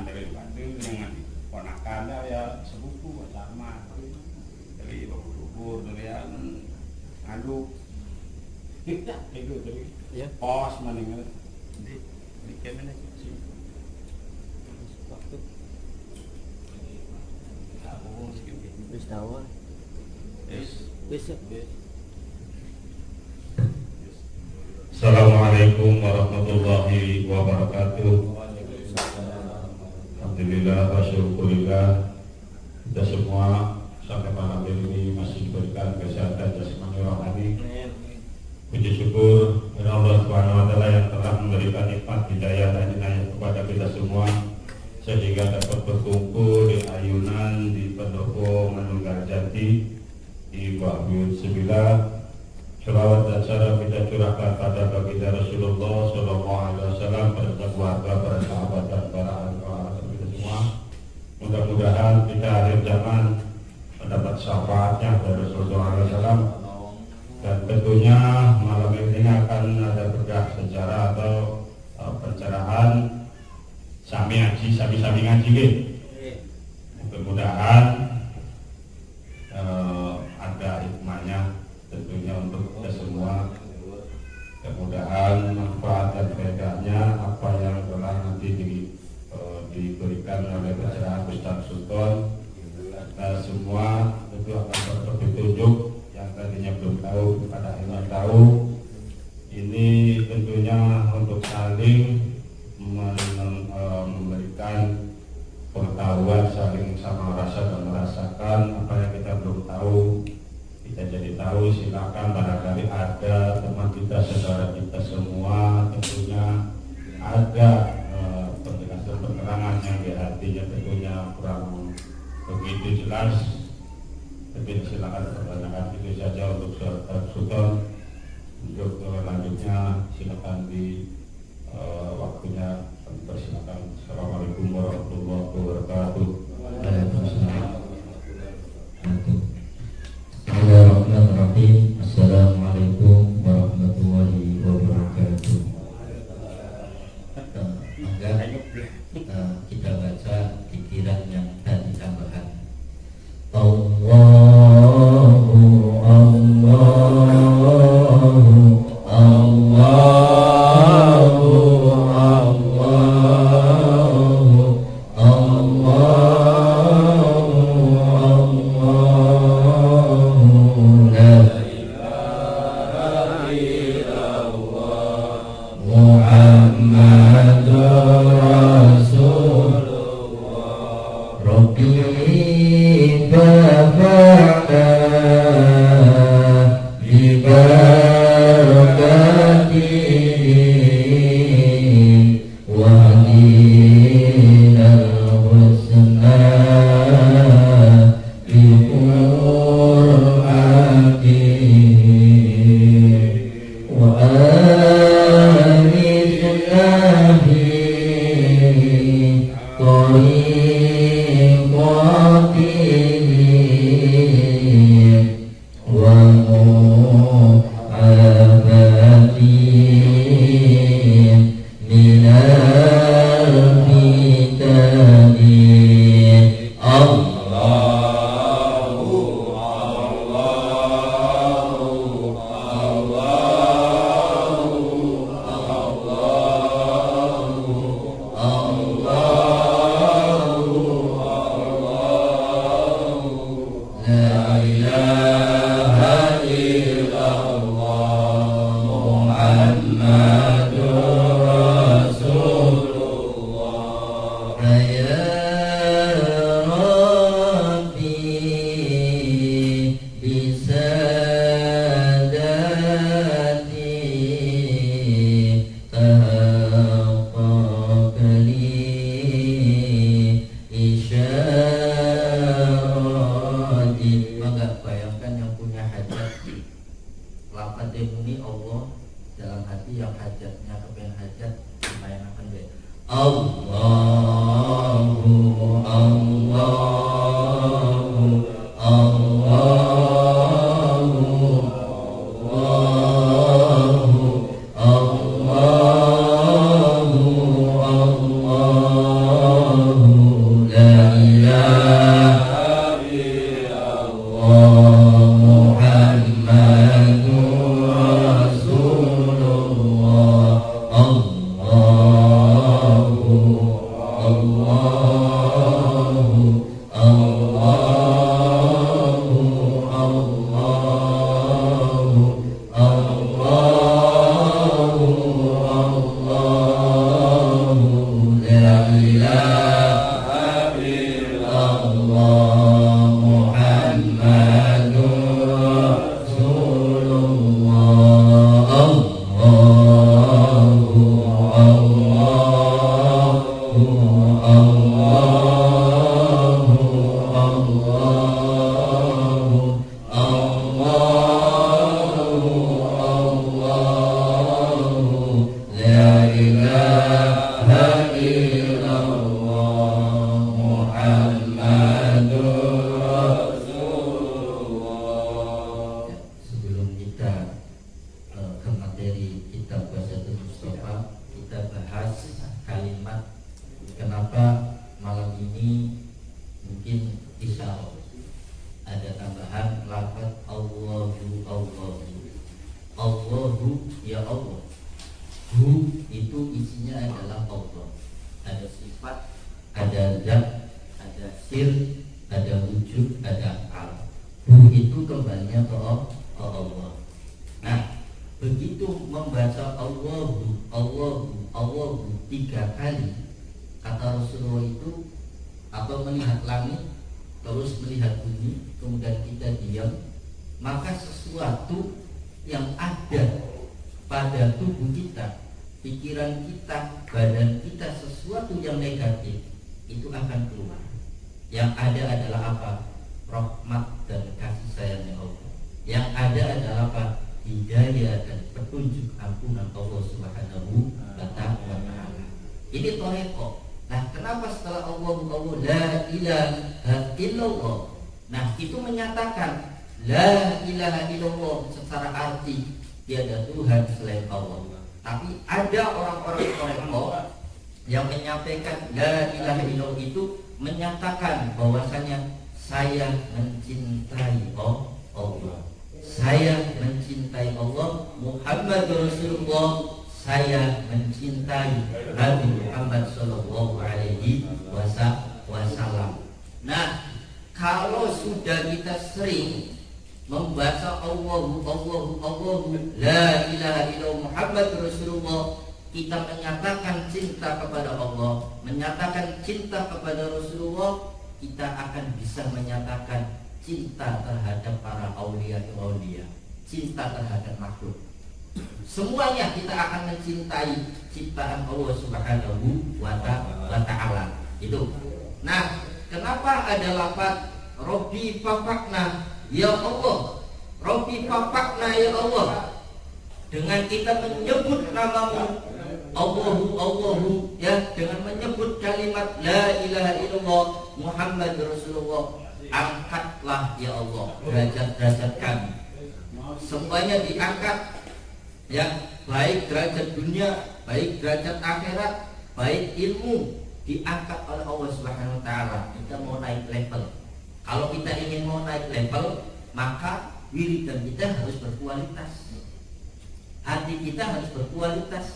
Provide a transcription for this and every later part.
dari Bandung dengan ponakannya ya sepupu sama dari bubur dari ngadu itu dari pos mana nggak di kemana sih waktu wis tahu wis. Assalamualaikum warahmatullahi wabarakatuh. Alhamdulillah wa syukurillah, kita semua sampai malam ini masih diberikan kesehatan jasmani rohani. Puji syukur kepada Allah Subhanahu wa taala yang telah memberikan nikmat hidayah dan inayah kepada kita semua sehingga dapat berkumpul di ayunan di Pendopo Manunggal Jati di Wahyu 9. Selawat dan salam kita curahkan pada baginda Rasulullah Sallallahu Alaihi Wasallam, pada keluarga, para sahabat dan para ahli kita semua. Mudah-mudahan kita akhir zaman mendapat syafaatnya dari Rasulullah SAW. Dan tentunya malam ini akan ada bedah sejarah atau pencerahan sami ngaji gitu. Mudah-mudahan ada hikmahnya tentunya untuk kita semua. Mudah-mudahan manfaat dan faedahnya apa yang telah nanti diberikan oleh pencerahan Ustaz Sultan, kita semua tentu akan berpetunjuk yang tadinya belum tahu kepada yang tahu. Ini tentunya untuk saling memberikan pengetahuan, saling sama rasa dan merasakan apa yang kita belum tahu. Kita jadi tahu, silakan barangkali ada teman kita, saudara kita semua tentunya ada penerangan yang di hatinya tentunya kurang begitu jelas, tapi silakan pertanyakan itu saja untuk Sultan. Untuk lanjutnya silakan di waktunya persilakan. Assalamualaikum warahmatullahi wabarakatuh. Bismillahirrahmanirrahim. Assalamualaikum warahmatullahi wabarakatuh. Kita baca pikiran yang tadi tambahan. Allahu Allahu Allahu Semuanya kita akan mencintai ciptaan Allah Subhanahu wa ta'ala. Itu. Nah, kenapa ada lafaz Rabbi fafakna ya Allah? Rabbi fafakna ya Allah. Dengan kita menyebut namamu Allahu ya, dengan menyebut kalimat la ilaha illallah Muhammad Rasulullah, angkatlah ya Allah derajat-derajat kami. Semuanya diangkat ya, baik derajat dunia, baik derajat akhirat, baik ilmu diangkat oleh Allah Subhanahu wa taala. Kita mau naik level. Kalau kita ingin mau naik level, maka wiridan kita harus berkualitas. Hati kita harus berkualitas.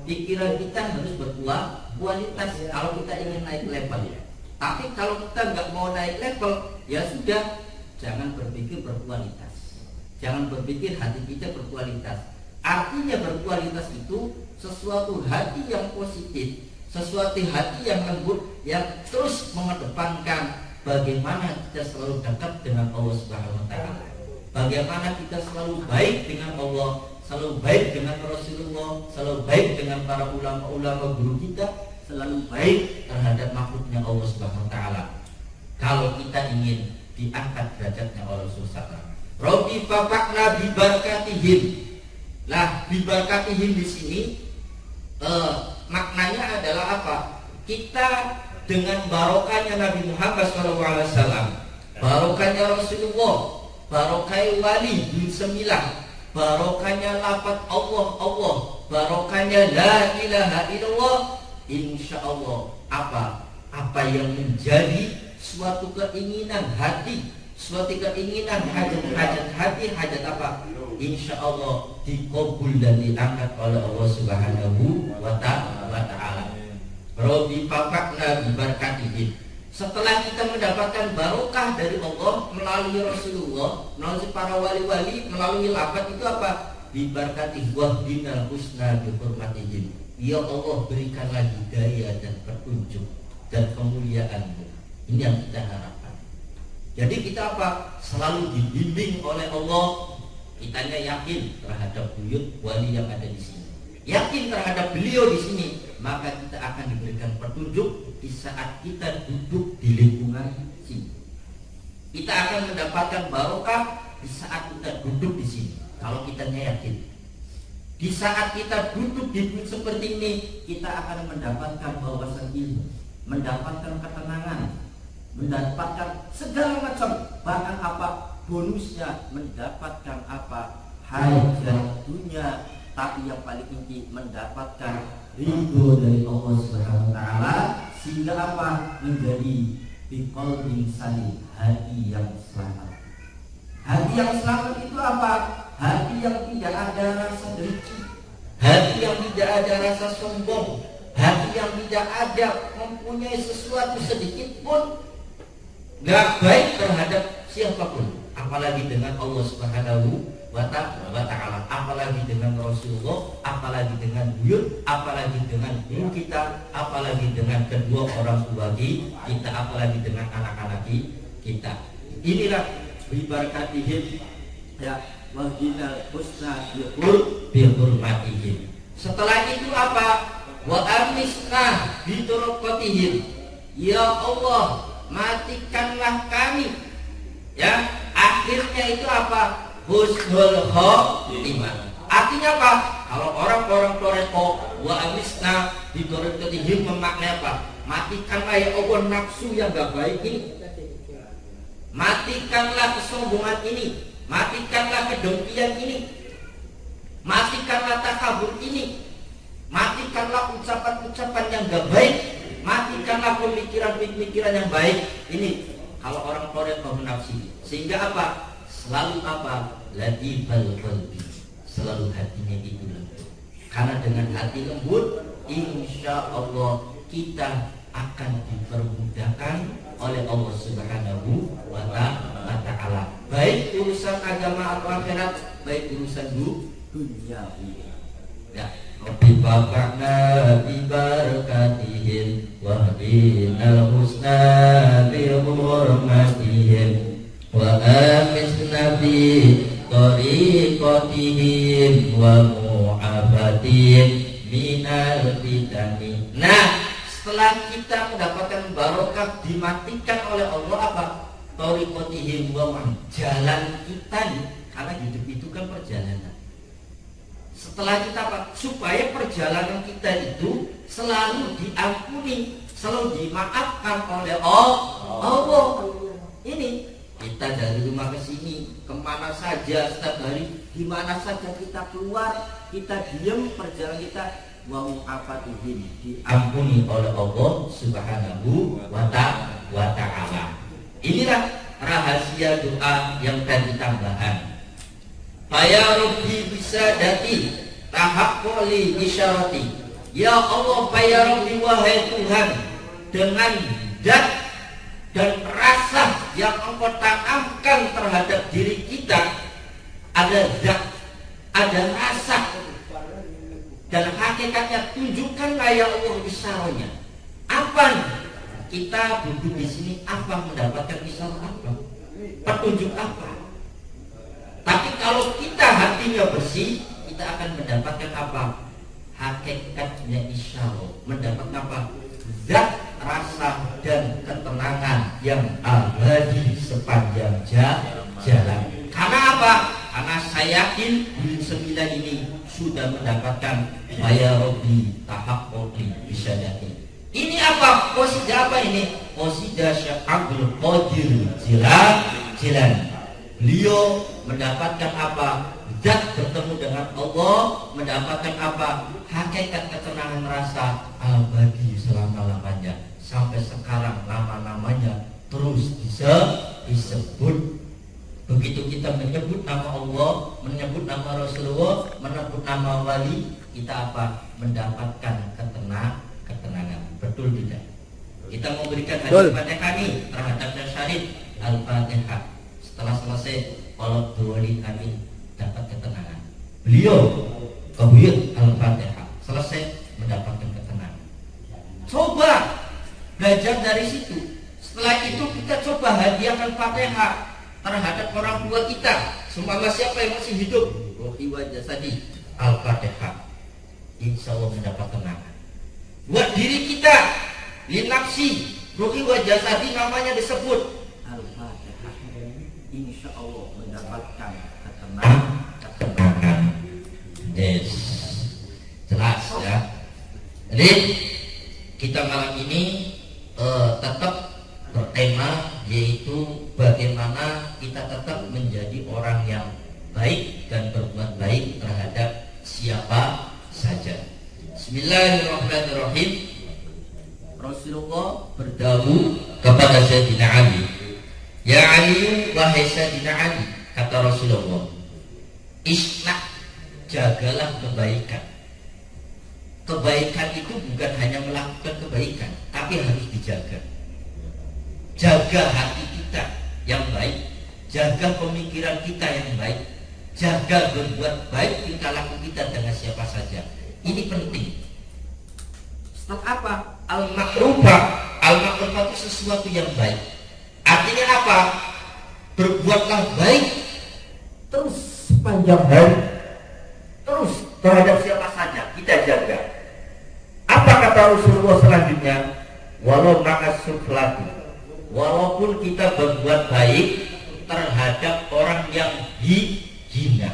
Pikiran kita harus berkualitas kalau kita ingin naik level. Tapi kalau kita nggak mau naik level, ya sudah, jangan berpikir berkualitas. Jangan berpikir hati kita berkualitas. Artinya berkualitas itu sesuatu hati yang positif, sesuatu hati yang lembut, yang terus mengedepankan bagaimana kita selalu dekat dengan Allah Subhanahu wa taala. Bagaimana kita selalu baik dengan Allah, selalu baik dengan Rasulullah, selalu baik dengan para ulama-ulama guru kita, selalu baik terhadap makhluknya Allah Subhanahu wa taala. Kalau kita ingin diangkat derajatnya oleh Rasulullah. Rabbi fafakna bi barakatihim. Lah, bi barakatihim di sini maknanya adalah apa? Kita dengan barokahnya Nabi Muhammad SAW, barokahnya Rasulullah, barokah wali bin Semilah, barokahnya lafaz Allah, barokahnya la ilaha illallah, insya Allah apa yang menjadi suatu keinginan hati, suatu keinginan hajat hati, hajat apa? Insya Allah dikabul dan diangkat oleh Allah Subhanahu wa ta'ala. Rabbi fafakna bi barakatihim. Setelah kita mendapatkan barokah dari Allah melalui Rasulullah, melalui para wali-wali, melalui lafaz itu apa? Bi barakatih wahdinal husna bi hurmatihim. Ya Allah, berikanlah hidayah dan petunjuk dan kemuliaan-Mu. Ini yang kita harapkan. Jadi kita apa? Selalu dibimbing oleh Allah. Kitanya yakin terhadap buyut wali yang ada di sini, yakin terhadap beliau di sini, maka kita akan diberikan petunjuk di saat kita duduk di lingkungan sini. Kita akan mendapatkan barokah di saat kita duduk di sini. Kalau kita yakin, di saat kita duduk di bukit seperti ini, kita akan mendapatkan wawasan ilmu, mendapatkan ketenangan, mendapatkan segala macam, bahkan apa bonusnya, mendapatkan apa hajat dunia, tapi yang paling inti mendapatkan ridho dari Allah Subhanahu wa taala, sehingga apa menjadi biqalbin salim, hati yang selamat. Hati yang selamat itu apa? Hati yang tidak ada rasa dengki, hati yang tidak ada rasa sombong, hati yang tidak ada mempunyai sesuatu sedikit pun gak baik terhadap siapapun, apalagi dengan Allah Subhanahu wa ta'ala, apalagi dengan Rasulullah, apalagi dengan buyut, apalagi dengan guru kita, apalagi dengan kedua orang tua kita, apalagi dengan anak-anak kita. Inilah bibarakatihim ya wahdinal husna bihurmatihim. Setelah itu apa? Wa amisna biturqatihim. Ya Allah, matikanlah kami. Ya, akhirnya itu apa? Husnul khotimah. Artinya apa? Kalau orang-orang toreko wa amisna biturqatihim memaknai apa? Matikanlah ya Allah nafsu yang gak baik ini. Matikanlah kesombongan ini, matikanlah kedengkian ini, matikanlah takabur ini, matikanlah ucapan-ucapan yang gak baik, matikanlah pemikiran-pemikiran yang baik ini. Kalau orang Torek menafsiri, sehingga apa? Selalu apa? Latifal qalbi, selalu hatinya itu lembut. Karena dengan hati lembut, insya Allah kita akan dipermudahkan oleh Allah Subhanahu wa ta'ala, baik urusan agama atau akhirat, baik urusan dunia. Ya, Rabbi bapakna bibarakatihim wahdinal husna bihurmatihim wa amisna bi tariqatihim wa mu'afatihim minal fitani. Nah, setelah kita mendapatkan barokah dimatikan oleh Allah apa? Tariqatihim wa jalan kita nih, karena hidup itu kan perjalanan. Setelah kita apa? Supaya perjalanan kita itu selalu diampuni, selalu dimaafkan oleh Allah. Ini kita dari rumah ke sini, kemana saja setiap hari, di mana saja kita keluar, kita diam, perjalanan kita wa mu'afatihim, diampuni oleh Allah Subhanahu wa ta'ala. Inilah rahasia doa yang tadi tambahan. Ya Rabbi bisadati tahaqquli isyarati. Ya Allah, ya Rabbi wahai Tuhan, dengan zat dan rasa yang Engkau tanamkan terhadap diri kita, ada zat, ada rasa, dan hakikatnya tunjukkanlah ya Allah isyaratnya. Apa kita duduk di sini, apa mendapatkan isyarat apa? Petunjuk apa? Tapi kalau kita hatinya bersih, kita akan mendapatkan apa? Hakikatnya isyarat, mendapatkan apa? Zat, rasa, dan ketenangan yang abadi sepanjang jalan. Karena apa? Karena saya yakin bulan 9 ini sudah mendapatkan ya Rabbi tahaqquli bisyadati. Ini apa? Qasidah apa ini? Qasidah Syekh Abdul Qadir Jilani. Beliau mendapatkan apa? Zat bertemu dengan Allah, mendapatkan apa? Hakikat ketenangan rasa abadi selama-lamanya. Sampai sekarang nama-namanya terus disebut. Begitu kita menyebut nama Allah, menyebut nama Rasulullah, menyebut nama wali, kita apa? Mendapatkan ketenangan. Betul tidak? Kita memberikan hadis Fatihah nih terhadap Syarif Al-Fatihah. Setelah selesai kalau wali kami dapat ketenangan. Beliau kebuyut Al-Fatihah, selesai mendapatkan ketenangan. Coba belajar dari situ. Setelah itu kita coba hadiahkan Fatihah terhadap orang tua kita, seumpama siapa yang masih hidup, rohi wa jasadi, Al-Fatihah, insya Allah mendapat ketenangan. buat diri kita, linafsi, ruhi wa jasadi namanya disebut Al-Fatihah. Insya Allah mendapatkan ketenangan. Yes. Jelas ya. Jadi kita malam ini tetap bertema, yaitu bagaimana kita tetap menjadi orang yang baik dan berbuat baik terhadap siapa saja. Bismillahirrahmanirrahim. Rasulullah berdawuh kepada Sayyidina Ali, "Ya Ali, wahai Sayyidina Ali," kata Rasulullah, "Isna, jagalah kebaikan." Kebaikan itu bukan hanya melakukan kebaikan, tapi harus dijaga. Jaga hati kita yang baik, jaga pemikiran kita yang baik, jaga berbuat baik tingkah laku kita dengan siapa saja. Ini penting. Sebab apa? Al-makrufah. Al-makrufah itu sesuatu yang baik. Artinya apa? Berbuatlah baik terus sepanjang hari, terus terhadap siapa saja kita jaga. Apa kata Rasulullah selanjutnya? Walau ma'as suflati, walaupun kita berbuat baik terhadap orang yang hina,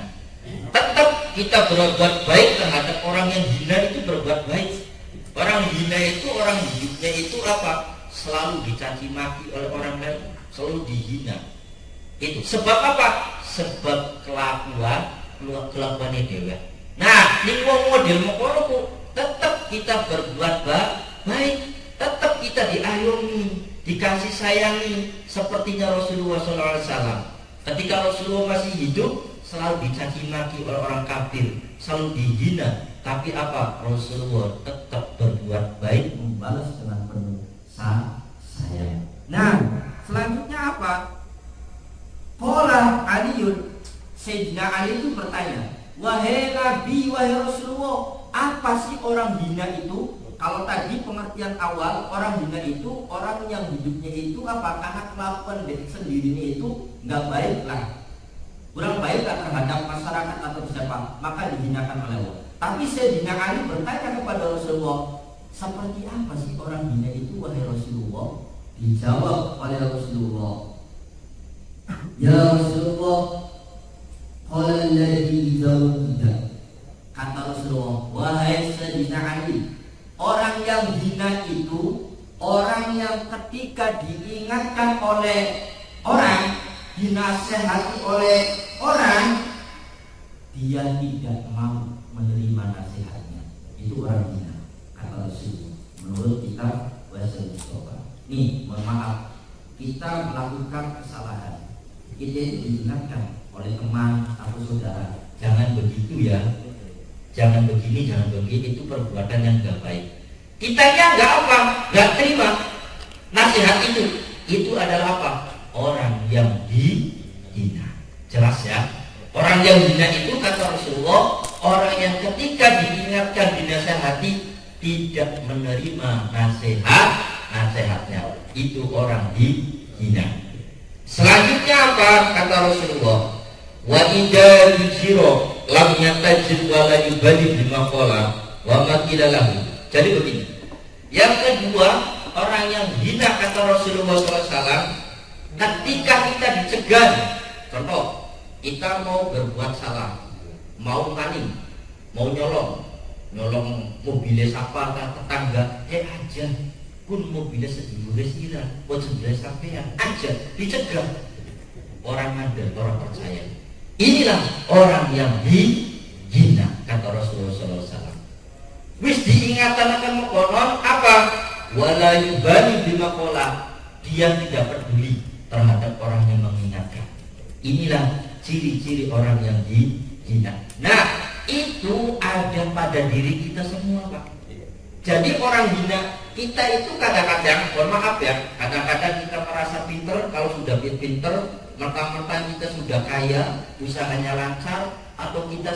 tetap kita berbuat baik terhadap orang yang hina itu berbuat baik. Orang hina itu, orang hidupnya itu apa? Selalu dicaci maki oleh orang lain, selalu dihina. Itu sebab apa? Sebab kelakuannya dewa. Nah, ini model mokono tetap kita berbuat baik, tetap kita diayomi, dikasih sayangi, sepertinya Rasulullah SAW. Ketika Rasulullah masih hidup, selalu dicaci maki oleh orang kafir, selalu dihina. Tapi apa? Rasulullah tetap berbuat baik, membalas dengan penuh sayang. Nah, selanjutnya apa? Qala Aliun, Sayyidina Ali itu bertanya, "Wahai Nabi, wahai Rasulullah, apa sih orang hina itu?" Kalau tadi pengertian awal, orang hina itu orang yang hidupnya itu apa? Karena kelakuan dari sendirinya itu nggak baik lah, kurang baik lah terhadap masyarakat atau siapa, maka dihinakan oleh Allah. Tapi Sayyidina Ali bertanya kepada Rasulullah, seperti apa sih orang hina itu wahai Rasulullah? Dijawab oleh Rasulullah, "Ya Rasulullah, qala alladhi zawida." Kata Rasulullah, wahai Sayyidina Ali, orang yang hina itu orang yang ketika diingatkan oleh orang, dinasehati oleh orang, dia tidak mau menerima nasihatnya. Itu orang hina, kata Rasulullah. Menurut kitab Bahasa Mustafa. Nih, mohon maaf, kita melakukan kesalahan, kita itu diingatkan oleh teman atau saudara, jangan begitu ya, jangan begini, jangan begini, itu perbuatan yang gak baik. Kitanya gak apa, gak terima nasihat itu. Itu adalah apa? Orang yang dihina. Jelas ya? Orang yang hina itu kata Rasulullah, orang yang ketika diingatkan, dinasihati, tidak menerima nasihatnya. Itu orang dihina. Selanjutnya apa? Kata Rasulullah, wa idza yujiro lam yatajid wa la yubali bima qala wa makila lahu. Jadi begini. Yang kedua, orang yang hina kata Rasulullah SAW, ketika kita dicegah, contoh, kita mau berbuat salah, mau maling, mau nyolong mobilnya siapa tetangga, aja, pun mobilnya sedulurnya sila, buat sedulurnya sampean, aja, dicegah. Orang mandor, orang percaya. Inilah orang yang dihina kata Rasulullah SAW. Wis diingatan akan mengkonon apa? Wala yubali bima qala, dia tidak peduli terhadap orang yang mengingatkan. Inilah ciri-ciri orang yang dihina. Nah, itu ada pada diri kita semua, Pak. Jadi orang hina kita itu kadang-kadang, mohon maaf ya, kadang-kadang kita merasa pinter. Kalau sudah pinter, mentang-mentang kita sudah kaya, usahanya lancar, atau kita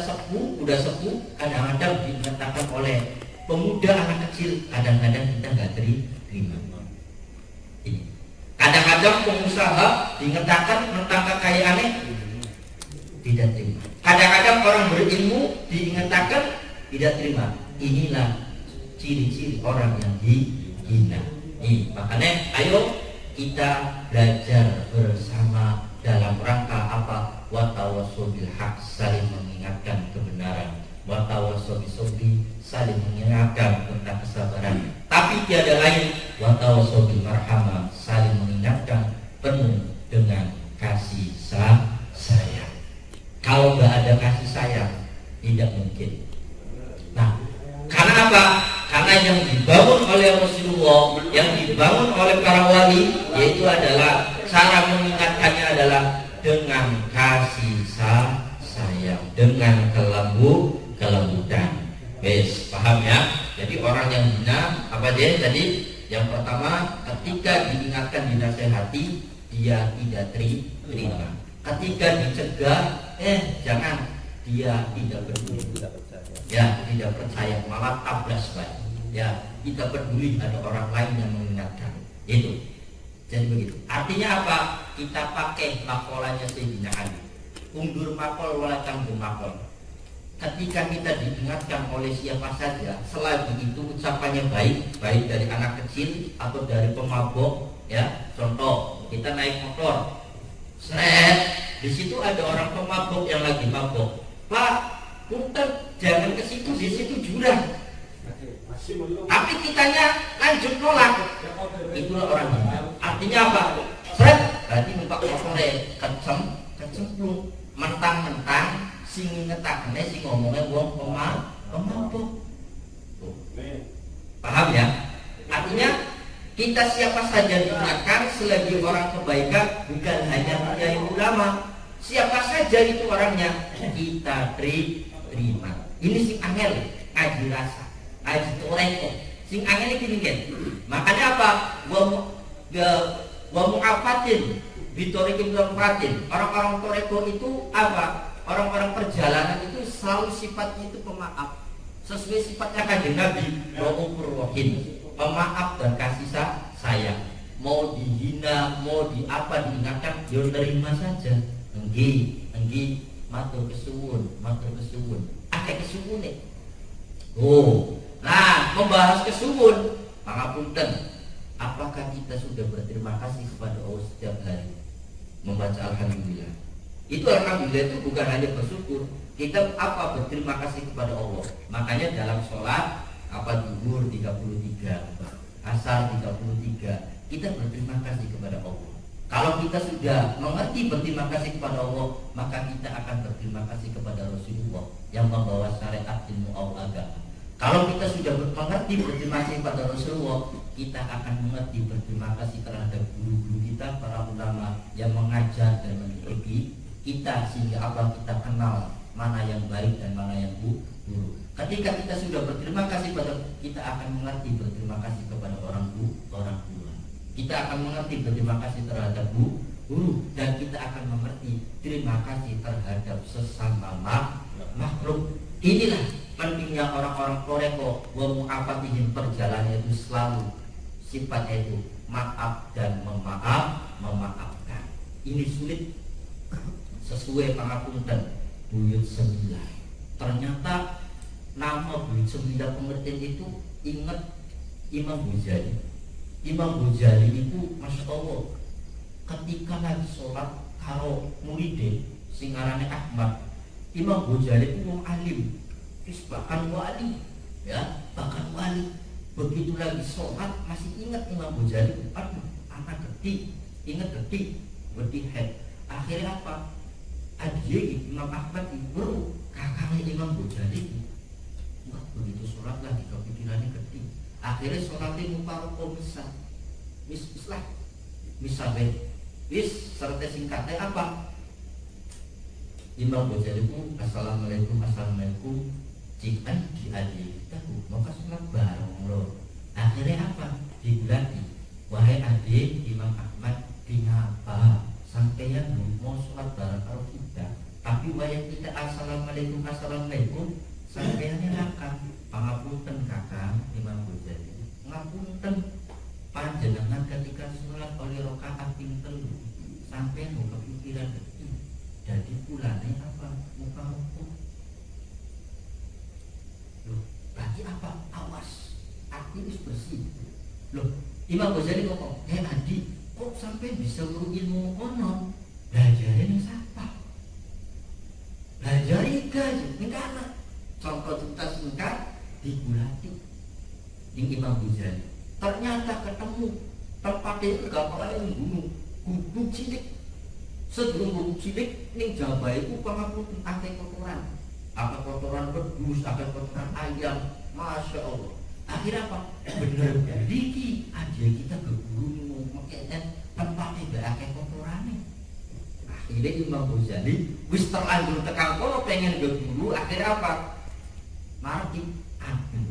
udah sepuh, kadang-kadang dinyatakan oleh pemuda anak kecil, kadang-kadang kita nggak terima. Ini. Kadang-kadang pengusaha dinyatakan tentang kekayaannya tidak terima. Kadang-kadang orang berilmu dinyatakan tidak terima. Inilah ciri-ciri orang yang dihina. Makanya ayo kita belajar bersama dalam rangka apa? Watawasau bil haq, saling mengingatkan kebenaran. Watawasau bis sabri, saling mengingatkan tentang kesabaran. Tapi tiada lain, watawasau bil marhamah, saling mengingatkan penuh dengan kasih sayang. Kalau nggak ada kasih sayang, tidak mungkin. Nah, karena apa? Karena yang dibangun oleh Rasulullah, yang dibangun oleh para wali, yaitu adalah cara mengingatkannya adalah dengan kasih sayang, dengan kelembutan. Wes, paham ya? Jadi orang yang hina apa dia tadi? Yang pertama, ketika diingatkan, dinasehati, dia tidak terima. Ketika dicegah, jangan, dia tidak peduli. Ya, tidak percaya, malah tablas baik. Ya, tidak peduli ada orang lain yang mengingatkan. Itu. Jadi begitu. Artinya apa? Kita pakai makolanya Sayyidina Ali. Undur makol wala canggung makol. Ketika kita diingatkan oleh siapa saja, selagi itu ucapannya baik dari anak kecil atau dari pemabok, ya. Contoh, kita naik motor, di situ ada orang pemabok yang lagi mabok. Pak, punten, jangan ke situ, di situ jurang. Tapi kitanya lanjut nolak. Itulah orang gila. Artinya apa? Berarti numpak motornya kecemplung, mentang-mentang sing ngetakne sing ngomongnya wong pemabok. Paham ya? Artinya kita siapa saja diingatkan selagi orang kebaikan, bukan hanya kiai ulama. Siapa saja itu orangnya, kita terima. Ini sing angel, ngaji rasa, ngaji toreko. Sing angel ini gini. Makanya apa? Wa mu'afatin bitorikin mu'afatin. Orang-orang toreko itu apa? Orang-orang perjalanan itu selalu sifatnya itu pemaaf. Sesuai sifatnya kanjeng Nabi, Rahufur Rahim, pemaaf dan kasih sayang. Mau dihina, mau diapa diingatkan, ya terima saja. Enggi, matur kesuwun. Akeh kesuwun nih. Nah, membahas kesuwun, pangapunten. Apakah kita sudah berterima kasih kepada Allah setiap hari? Membaca alhamdulillah. Itu alhamdulillah itu bukan hanya bersyukur. Kita apa? Berterima kasih kepada Allah. Makanya dalam sholat zuhur 33, asar 33, kita berterima kasih kepada Allah. Kalau kita sudah mengerti berterima kasih kepada Allah, maka kita akan berterima kasih kepada Rasulullah yang membawa syariat ilmu agama. Kalau kita sudah mengerti berterima kasih kepada Rasulullah, kita akan mengerti berterima kasih terhadap guru-guru kita, para ulama yang mengajar dan mendidik kita, sehingga apa? Kita kenal mana yang baik dan mana yang buruk. Ketika kita sudah berterima kasih pada, kita akan mengerti berterima kasih kepada orang tua. Kita akan mengerti berterima kasih terhadap guru, dan kita akan mengerti terima kasih terhadap sesama makhluk. Inilah pentingnya orang-orang toreko, wa mu'afatihim, perjalanan itu selalu sifatnya itu maaf dan memaafkan. Ini sulit sesuai pangapunten buyut 9. Ternyata nama buyut 9 pengertian itu ingat Imam Ghazali. Imam Ghazali itu Masya Allah, ketika lagi sholat karo muridé sing arane Ahmad, Imam Ghazali itu wong alim, bahkan wali, ya, bahkan wali. Begitu lagi sholat masih ingat Imam Ghazali, aduh, anak gede, ingat gede head. Akhirnya apa? Adik Imam Ahmad itu kakaknya Imam Ghazali. Wah, begitu sholat lagi kepikirannya gede. Akhirnya sholatnya muparoko misal serta singkatnya apa? Imam Ghazali itu assalamualaikum jika diadik tahu maka sholat bareng loh. Akhirnya apa? Dibulati, wahai adik Imam Ahmad, kenapa sampeyan mau sholat bareng kalau kita, tapi wahai kita assalamualaikum sampeyannya nakal. Pangapunten kakak Imam Ghazali, ngapunten panjenengan ketika sholat oleh rakaat ping 3 sampai mau kepikiran gede, jadi pulane apa? Muka rokok. Loh, berarti apa? Awas, aku wis bersih. Loh, Imam Ghazali ngomong, Adi, kok sampai bisa guru ilmu konon? Belajarin siapa? Belajar iga aja, karena contoh kita singkat digulati di Imam Ghazali. Ternyata ketemu tempatnya itu gampangnya di gunung, gubuk cilik. Sebelum gubuk cilik, ning Jawa itu pengakuan akeh kotoran. Akeh kotoran wedhus, akeh kotoran ayam, masya Allah. Akhirnya apa? Bener diki aja kita berburu mau makanya tempatnya gak akeh kotorannya. Akhirnya Imam Ghazali wis terlanjur tekan kono pengen berburu, akhirnya apa? Mati,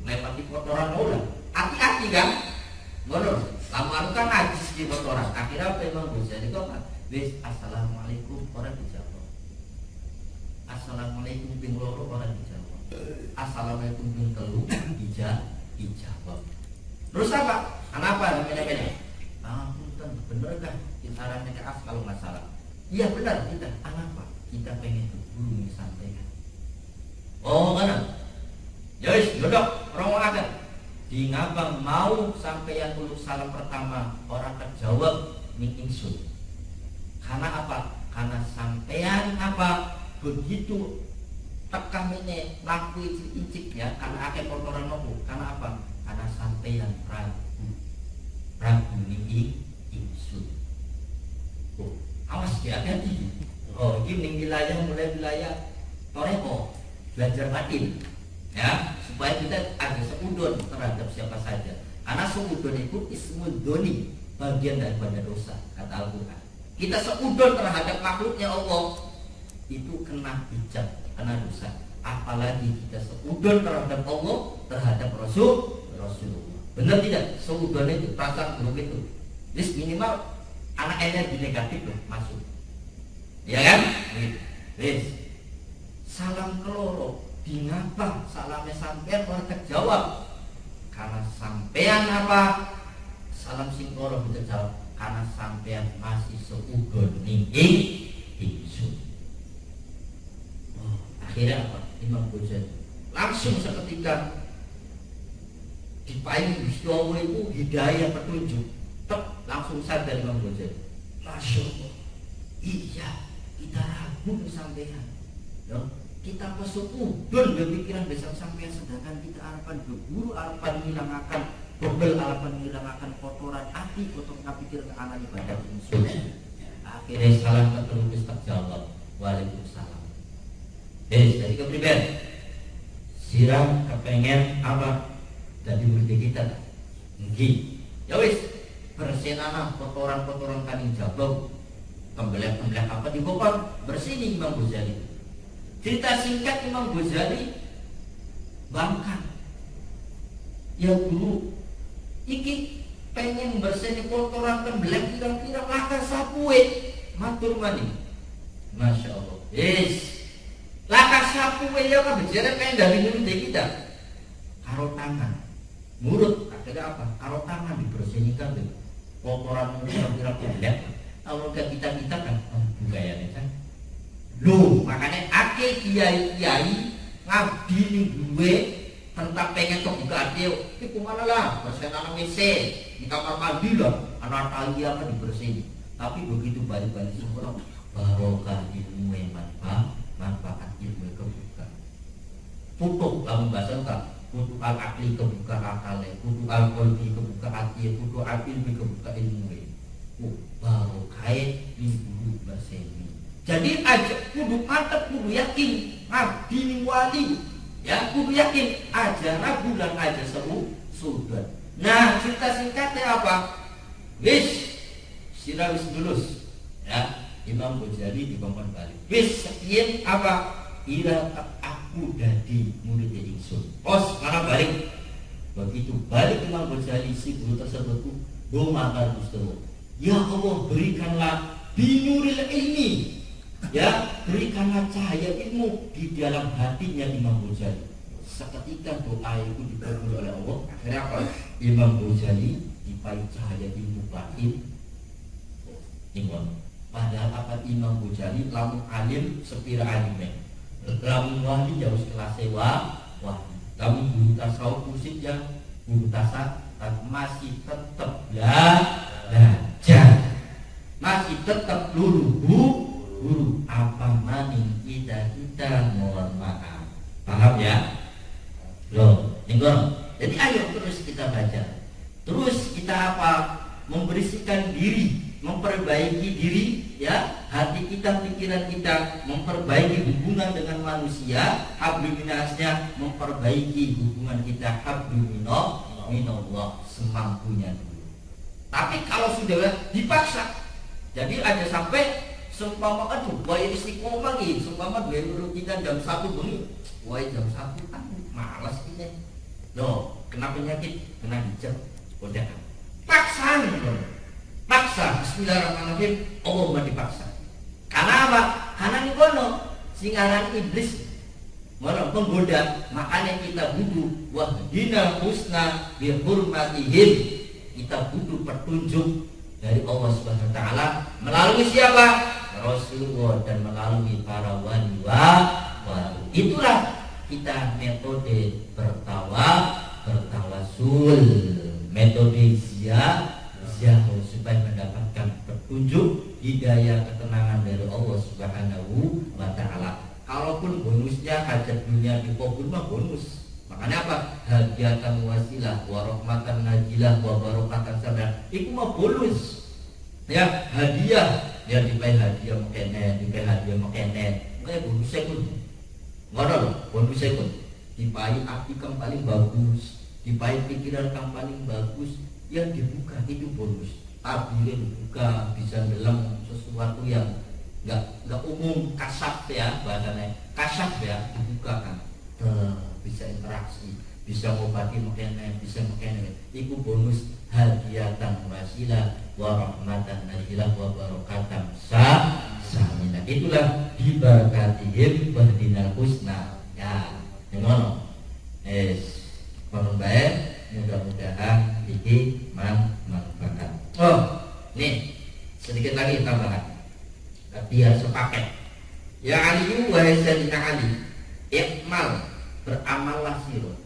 lewati kotoran orang. Hati-hati kan? Ngono. Lama kan najis di kotoran. Akhirnya apa Imam Ghazali kok apa? Wis assalamualaikum orang dijawab. Assalamualaikum ping loro orang dijawab. Assalamualaikum ping telu dijawab. Terus apa? Kenapa namanya? Punten bener kan? Kisarannya ke as kalau nggak salah. Iya benar kita. Kenapa? Kita pengen berburu sampaikan. Oh kan? Yowis, duduk, orang akan. Di ngabang mau sampeyan uluk salam pertama orang terjawab ning ingsun. Karena apa? Karena sampeyan apa? Begitu tekam ini laku icik ya, karena akeh kotoran nopo. Karena apa? Karena sampeyan ragu ning ingsun. Oh, awas ya hati. Oh, ini ning wilayah mulai wilayah Toreko belajar batin. Ya, supaya kita ada seudon terhadap siapa saja. Karena seudon itu ismul doni, bagian daripada dosa, kata Al-Quran. Kita seudon terhadap makhluknya Allah, itu kena hijab, kena dosa. Apalagi kita seudon terhadap Allah, terhadap Rasulullah. Benar tidak? Seudon itu perasaan buruk itu. Jadi minimal anak energi negatif loh masuk. Ya kan? Wis. Salam keloro. Di ngapa salamnya sampean orang terjawab? Karena sampean apa? Salam sing loro terjawab karena sampean masih seudon ning ingsun. Akhirnya apa? Imam Ghazali langsung seketika diparingi Gusti Allah itu hidayah petunjuk. Langsung sadar Imam Ghazali. Masya Allah. Iya, kita ragu sampean. Kita pesukudon berpikiran besar sampai sedangkan kita harapan berburu, harapan menghilangkan bebel, harapan menghilangkan kotoran hati, kotoran pikir ke anak ibadah insun. Akhirnya salam terus terjawab. Waalaikumsalam. Jadi kepribadian siram kepengen apa? Jadi murid kita nggih. Ya wis, bersenana kotoran-kotoran kaning jabau, pembelak-pembelak apa dibongkar, bersih Imam Ghazali. Cerita singkat Imam Ghazali bangkan. Ya dulu iki pengen berseni kotoran tembelak kira-kira laka sapuwe matur mani. Masya Allah. Yes. Laka sapuwe ya kan bicara pengen dari mulut kita. Karo tangan. Mulut akhirnya apa? Karo tangan dibersihkan tuh. Kotoran kira-kira tembelak. Kalau kita kan budayanya kan. Loh, makanya ake kiai-kiai ngabdi ning duwe tentang pengen kebuka hati. Iku mana lah, bersih anak WC, di kamar mandi lah, anak tali apa dibersihin. Tapi begitu balik-balik sempurna, barokah ilmu manfaat ilmu kebuka. Putuk kamu bahasa kan, putuk al-akli kebuka akalnya, putuk al-qalbi kebuka hati, putuk al-ilmi kebuka ilmu. Barokah ilmu bersih. Jadi aja kudu mantep, kudu yakin ngabdi ning wali. Ya, kudu yakin aja ragu lan aja sudah. Nah, cerita singkatnya apa? Wis sira wis lulus. Ya, Imam Ghazali dikongkon balik. Wis sekian apa? Ira aku dadi murid ingsun. Pos mana balik? Begitu balik Imam Ghazali si guru tersebut makan Gusti. Ya Allah, berikanlah binuril ilmi. Ya, berikanlah cahaya ilmu di dalam hatinya Imam Ghazali. Seketika doa itu dikabul oleh Allah. Akhirnya apa? Imam Ghazali dipakai cahaya ilmu batin. Imam. Padahal apa Imam Ghazali lamun alim sepira alimnya. Lamun wali jauh kelas wah. Lamun guru tasawuf musik yang Buntasa masih tetap belajar, masih tetap guru apa maning kita mohon maaf. Paham ya? Loh, jadi ayo terus kita baca. Terus kita apa? Membersihkan diri, memperbaiki diri, ya, hati kita, pikiran kita, memperbaiki hubungan dengan manusia, hablumminasnya, memperbaiki hubungan kita hablumminallah semampunya dulu. Tapi kalau sudah dipaksa, jadi ada sampai seumpama aduh, wah istiqomah lagi, seumpama dua kita jam 1 bengi, wah jam 1 kan malas ini. Loh, kena penyakit, kena hijab, udah paksa nih, paksa. Bismillahirrahmanirrahim, Allahumma dipaksa. Karena apa? Karena ini kono singaran iblis menggoda. Makanya kita butuh wahdina husna bi hurmatihim. Kita butuh petunjuk dari Allah Subhanahu wa taala melalui siapa? Rasulullah dan melalui para wali. Itulah kita metode bertawasul, metode ziyah supaya mendapatkan petunjuk, hidayah, ketenangan dari Allah Subhanahu wa taala. Kalaupun bonusnya hajat dunia dikabul mah bonus. Makanya apa? Hadiatan wasilah wa rahmatan najilah wa barakatan sadar. Iku mah bonus. Ya, hadiah ya dipakai hadiah mekene, dipakai hadiah mekene. Kayak bonus pun. Ngono lho, bonus pun. Dipakai api kang paling bagus, dipakai pikiran kang paling bagus, yang dibuka itu bonus. Tabirnya dibuka, bisa dalam sesuatu yang nggak umum, kasaf ya bahasanya, kasaf ya, dibuka kan, bisa interaksi, bisa ngobati mekene, bisa mekene. Iku bonus hadiatan wasilah wa rahmatan najilah wa barakatan samina. Itulah dibarakatihim wahdinal husna. Ya, ngono. Konon bae, mudah-mudahan iki manfaat. Oh, nih sedikit lagi tambahan. Biar sepaket. Ya Ali wa Sayyidina Ali, ikmal, beramallah siro.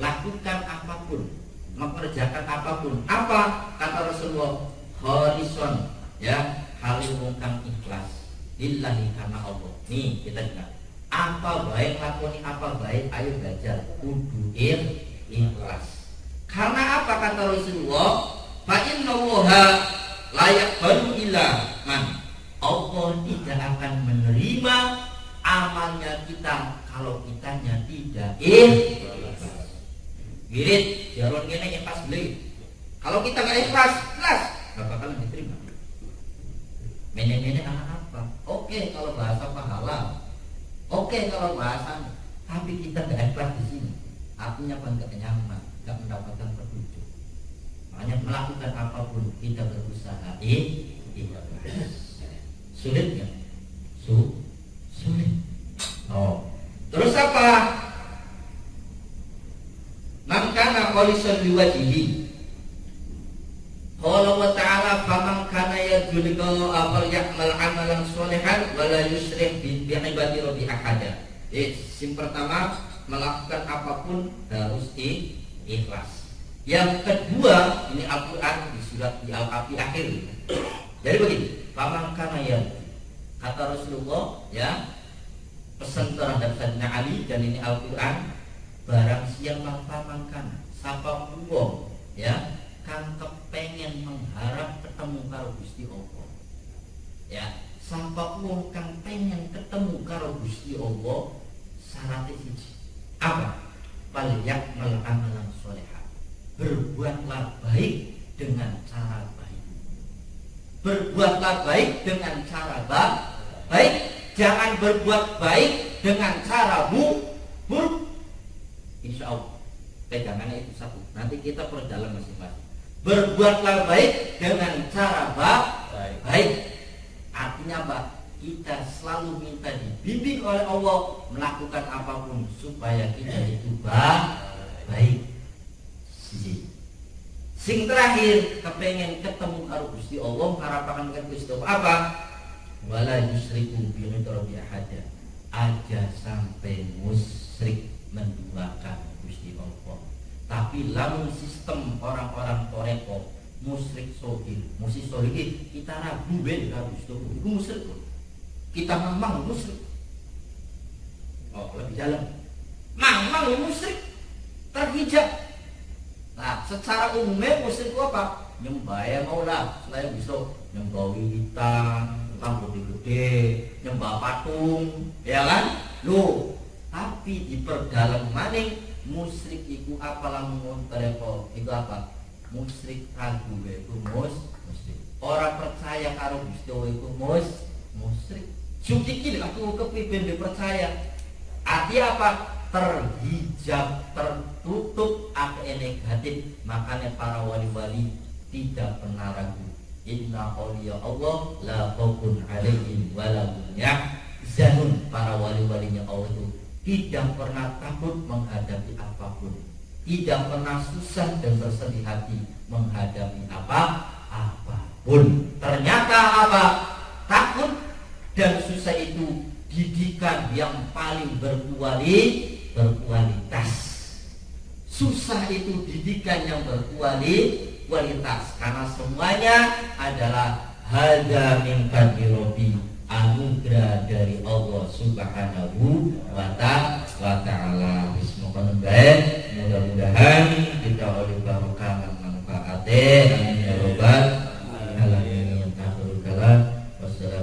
Lakukan apapun, mengerjakan apapun. Apa kata Rasulullah? Khalison, ya, halil mungkang ikhlas. Lillahi karena Allah. Nih kita dengar. Apa baik lakoni apa baik, ayo belajar kudu ikhlas. Karena apa kata Rasulullah? Fa innallaha la yaqbalu illa man. Allah tidak akan menerima amalnya kita kalau kitanya tidak ikhlas. Girit, jaron gini ikhlas beli. Kalau kita nggak ikhlas, nggak bakalan diterima. Mene-mene apa? Oke kalau bahasa pahala, oke kalau bahasa, tapi kita nggak ikhlas di sini. Artinya apa? Nggak nyaman, nggak mendapatkan petunjuk. Makanya melakukan apapun kita berusaha ikhlas. Sulit nggak? Sulit. Oh, terus apa? Man kana khalisan liwajhihi. Qala wa ta'ala faman kana yarju liqa'a fal ya'mal 'amalan sholihan wa la yusyrif bi ibadati rabbi ahada. Yang pertama, melakukan apapun harus ikhlas. Yang kedua, ini Al-Qur'an di surat Al-Kahfi akhir. Jadi begini, faman kana yarju. Kata Rasulullah, ya, pesan terhadap Sayyidina Ali dan ini Al-Qur'an, barang siapa pamangkan sapa wong ya kang kepengen mengharap ketemu karo Gusti Allah, ya, sapa wong kang pengen ketemu karo Gusti Allah, syaratnya siji apa? Waliyak amalan sholihah, berbuatlah baik dengan cara baik, berbuatlah baik dengan cara baik, jangan berbuat baik dengan cara buruk. Insya Allah pegangannya itu satu. Nanti kita perjalan masing-masing. Berbuatlah baik dengan cara baik. Artinya apa? Kita selalu minta dibimbing oleh Allah melakukan apapun supaya kita itu baik. Sing terakhir, kepengen ketemu karo Gusti Allah, harapan dengan Gusti Allah apa? Wala yusriku bi rabbi ahada. Aja sampai musyrik menduakan Gusti Allah. Tapi lamun sistem orang-orang toreko musyrik sohir, musik sohir kita ragu ben habis itu musyrik. Kita memang musyrik. Oh, lebih dalam. Memang musyrik terhijab. Nah, secara umumnya musyrik itu apa? Nyembah ya maulah, selain bisa nyembah wiwitan, rambut gede, nyembah patung, ya kan? Loh, tapi diperdalam maning musyrik itu apalah mun tereko itu apa? Musyrik ragu itu musyrik. Orang percaya karo Gusti itu musyrik. Sukiki aku kepipen dipercaya. Arti apa? Terhijab, tertutup akal negatif. Makanya para wali-wali tidak pernah ragu. Inna awliya Allah la khaufun alaihim wa la hum yahzanun. Para wali-walinya Allah itu tidak pernah takut menghadapi apapun, tidak pernah susah dan bersedih hati menghadapi apapun. Ternyata apa? Takut dan susah itu didikan yang paling berkualitas. Susah itu didikan yang berkualitas, karena semuanya adalah hada min fadli, anugerah dari Allah Subhanahu wa ta'ala. Mudah-mudahan kita oleh barokah manfaatnya